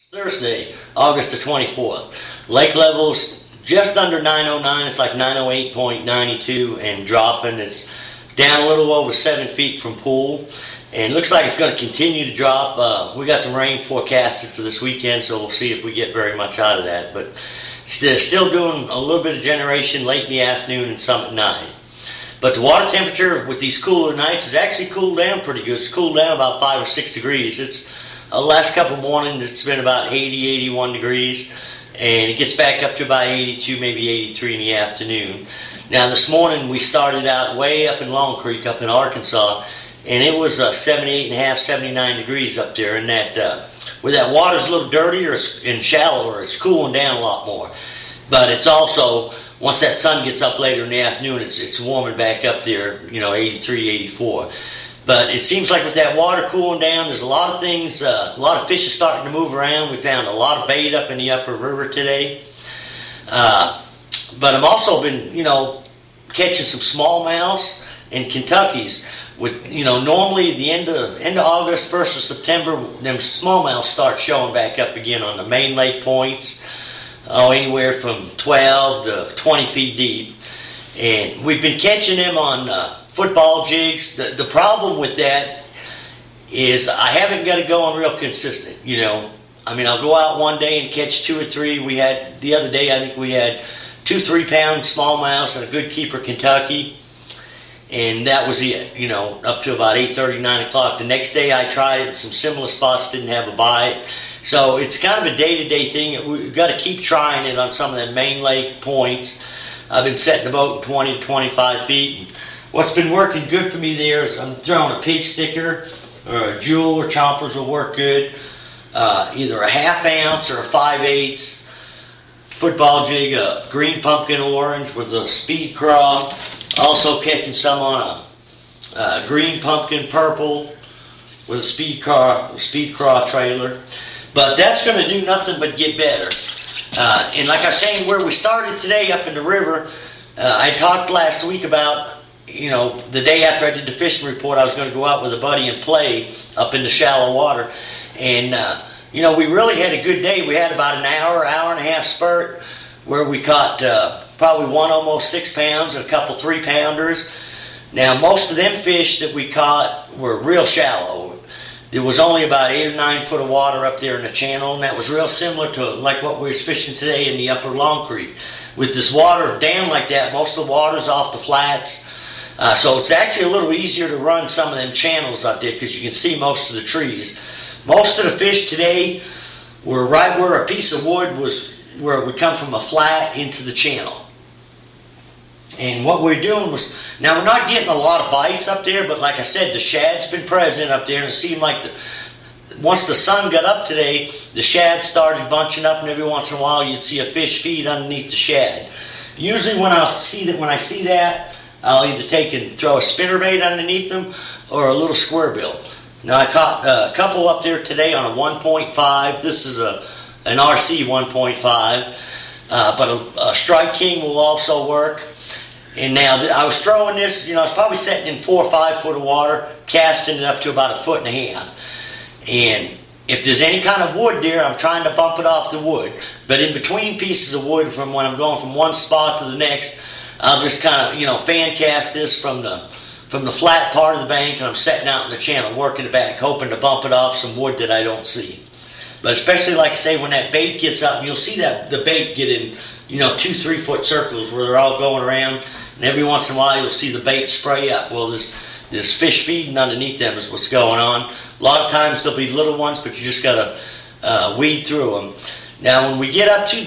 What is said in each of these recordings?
Thursday, August the 24th. Lake levels just under 909. It's like 908.92 and dropping. It's down a little over 7 feet from pool. And it looks like it's going to continue to drop. We got some rain forecasted for this weekend, so we'll see if we get very much out of that. But still doing a little bit of generation late in the afternoon and some at night. But the water temperature with these cooler nights has actually cooled down pretty good. It's cooled down about 5 or 6 degrees. It's last couple of mornings it's been about 80, 81 degrees, and it gets back up to about 82, maybe 83 in the afternoon. Now this morning we started out way up in Long Creek, up in Arkansas, and it was 78 and a half, 79 degrees up there. And that where that water's a little dirtier and shallower, it's cooling down a lot more. But it's also, once that sun gets up later in the afternoon, it's warming back up there, 83, 84. But it seems like with that water cooling down, there's a lot of things, a lot of fish are starting to move around. We found a lot of bait up in the upper river today. But I've also been, catching some smallmouths and Kentuckys. With, normally the end of August, 1st of September, them smallmouths start showing back up again on the main lake points. Anywhere from 12 to 20 feet deep. And we've been catching them on football jigs. The problem with that is I haven't got it going real consistent, I'll go out one day and catch 2 or 3. The other day, I think we had 2 3-pound smallmouths and a good keeper Kentucky. And that was it, up to about 8:30, 9 o'clock. The next day I tried it in some similar spots, didn't have a bite. So it's kind of a day-to-day thing. We've got to keep trying it on some of the main lake points. I've been setting the boat 20 to 25 feet. What's been working good for me there is I'm throwing a pig sticker, or a jewel or chompers will work good. Either a ½ ounce or a 5/8 football jig, a green pumpkin orange with a speed craw. Also catching some on a green pumpkin purple with a speed craw trailer. But that's going to do nothing but get better. And like I was saying, where we started today up in the river, I talked last week about, the day after I did the fishing report, I was going to go out with a buddy and play up in the shallow water. And, we really had a good day. We had about an hour and a half spurt where we caught probably one almost 6 pounds and a couple 3-pounders. Now, most of them fish that we caught were real shallow. There was only about 8 or 9 foot of water up there in the channel, and that was real similar to like what we were fishing today in the upper Long Creek. With this water down like that, most of the water's off the flats, so it's actually a little easier to run some of them channels out there because you can see most of the trees. Most of the fish today were right where a piece of wood was, where it would come from a flat into the channel. And what we're doing was, now we're not getting a lot of bites up there, but like I said, the shad's been present up there, and it seemed like once the sun got up today, the shad started bunching up, and every once in a while you'd see a fish feed underneath the shad. Usually when I see that, I'll either take and throw a spinnerbait underneath them or a little square bill. Now I caught a couple up there today on a 1.5. This is an RC 1.5, but a Strike King will also work. And now I was throwing this, I was probably setting in 4 or 5 foot of water, casting it up to about 1.5 feet. And if there's any kind of wood there, I'm trying to bump it off the wood. But in between pieces of wood, from when I'm going from one spot to the next, I'll just kind of, fan cast this from the flat part of the bank, and I'm setting out in the channel, working it back, hoping to bump it off some wood that I don't see. But especially, like I say, when that bait gets up, and you'll see that the bait get in, 2 3 foot circles where they're all going around, and every once in a while you'll see the bait spray up. Well, there's fish feeding underneath them is what's going on. A lot of times there'll be little ones, but you just got to weed through them. Now, when we get up to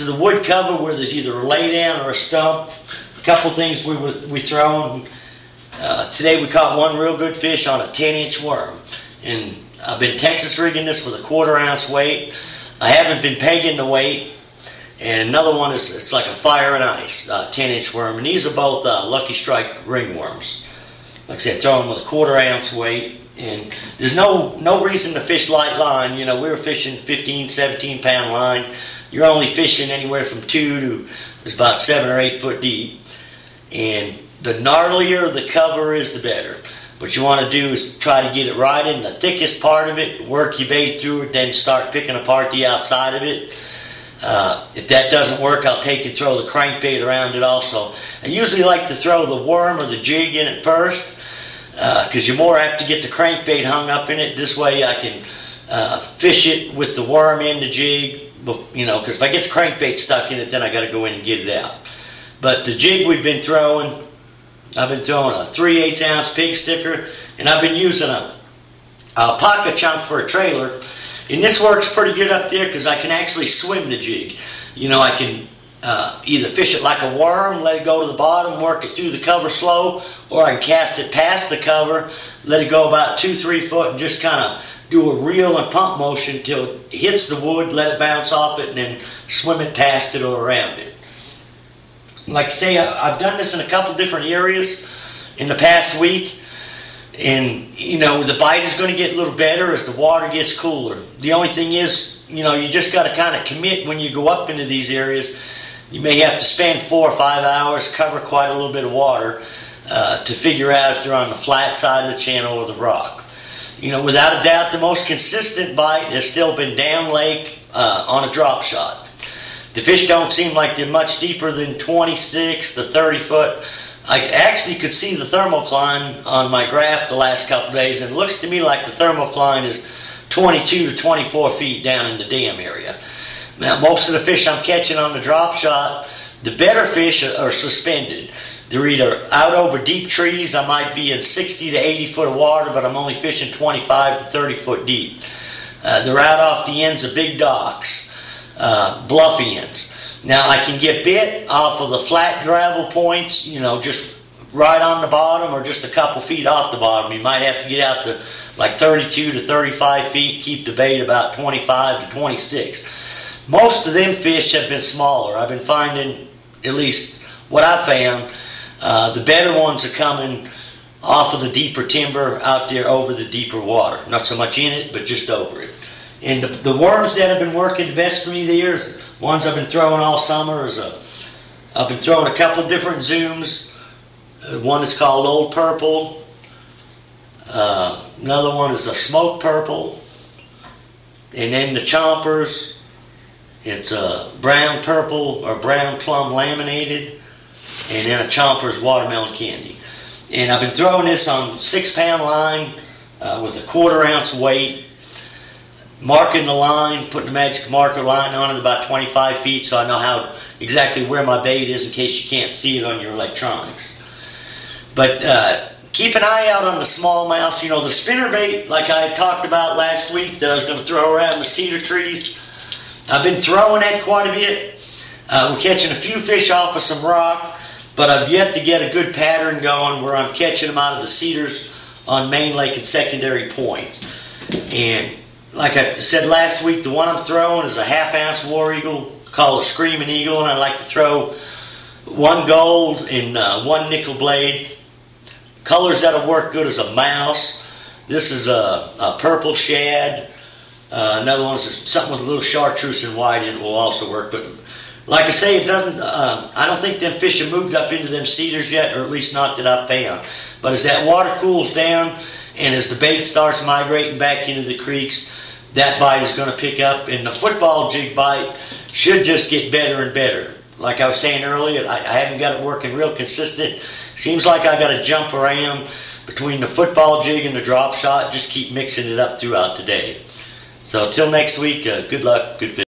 the wood cover where there's either a lay down or a stump, a couple things we throw. Today we caught one real good fish on a 10-inch worm, and I've been Texas rigging this with a 1/4 ounce weight. I haven't been pegging the weight. And another one it's like a fire and ice 10-inch worm, and these are both Lucky Strike ringworms. Like I said, throw them with a 1/4 ounce weight, and there's no reason to fish light line. We were fishing 15, 17-pound line. You're only fishing anywhere from 2 to it's about 7 or 8 foot deep, and the gnarlier the cover is, the better. What you want to do is try to get it right in the thickest part of it, work your bait through it, then start picking apart the outside of it. If that doesn't work, I'll take and throw the crankbait around it also. I usually like to throw the worm or the jig in it first, because you're more apt to get the crankbait hung up in it. This way I can fish it with the worm in the jig, because if I get the crankbait stuck in it, then I got to go in and get it out. But the jig we've been throwing, I've been throwing a 3/8 ounce pig sticker, and I've been using a pocket chunk for a trailer. And this works pretty good up there because I can actually swim the jig. I can either fish it like a worm, let it go to the bottom, work it through the cover slow, or I can cast it past the cover, let it go about 2-3 foot, and just kind of do a reel and pump motion till it hits the wood, let it bounce off it, and then swim it past it or around it. Like I say, I've done this in a couple different areas in the past week. And, the bite is going to get a little better as the water gets cooler. The only thing is, you just got to kind of commit when you go up into these areas. You may have to spend 4 or 5 hours, cover quite a little bit of water to figure out if they're on the flat side of the channel or the rock. Without a doubt, the most consistent bite has still been down lake on a drop shot. The fish don't seem like they're much deeper than 26 to 30 foot. I actually could see the thermocline on my graph the last couple of days, and it looks to me like the thermocline is 22 to 24 feet down in the dam area. Now, most of the fish I'm catching on the drop shot, the better fish are suspended. They're either out over deep trees. I might be in 60 to 80 foot of water, but I'm only fishing 25 to 30 foot deep. They're out off the ends of big docks, bluff ends. Now, I can get bit off of the flat gravel points, just right on the bottom or just a couple feet off the bottom. You might have to get out to like 32 to 35 feet, keep the bait about 25 to 26. Most of them fish have been smaller. I've been finding, at least what I've found, the better ones are coming off of the deeper timber out there over the deeper water. Not so much in it, but just over it. And the worms that have been working the best for me there is ones I've been throwing all summer. I've been throwing a couple of different zooms. One is called Old Purple. Another one is a Smoke Purple. And then the chompers, it's a Brown Purple or Brown Plum Laminated. And then a chomper's Watermelon Candy. And I've been throwing this on 6-pound line with a 1/4 ounce weight. Marking the line, putting the magic marker line on it about 25 feet so I know exactly where my bait is in case you can't see it on your electronics. But keep an eye out on the smallmouth. The spinner bait, like I had talked about last week, that I was going to throw around the cedar trees. I've been throwing that quite a bit. We're catching a few fish off of some rock, but I've yet to get a good pattern going where I'm catching them out of the cedars on main lake and secondary points. And like I said last week, the one I'm throwing is a 1/2 ounce War Eagle called a Screaming Eagle, and I like to throw 1 gold and 1 nickel blade. Colors that'll work good is a mouse. This is a purple shad. Another one is something with a little chartreuse and white in it will also work. But like I say, it doesn't. I don't think them fish have moved up into them cedars yet, or at least not that I've found. But as that water cools down and as the bait starts migrating back into the creeks, that bite is going to pick up, and the football jig bite should just get better and better. Like I was saying earlier, I haven't got it working real consistent. Seems like I got to jump around between the football jig and the drop shot, just keep mixing it up throughout the day. So till next week, good luck, good fishing.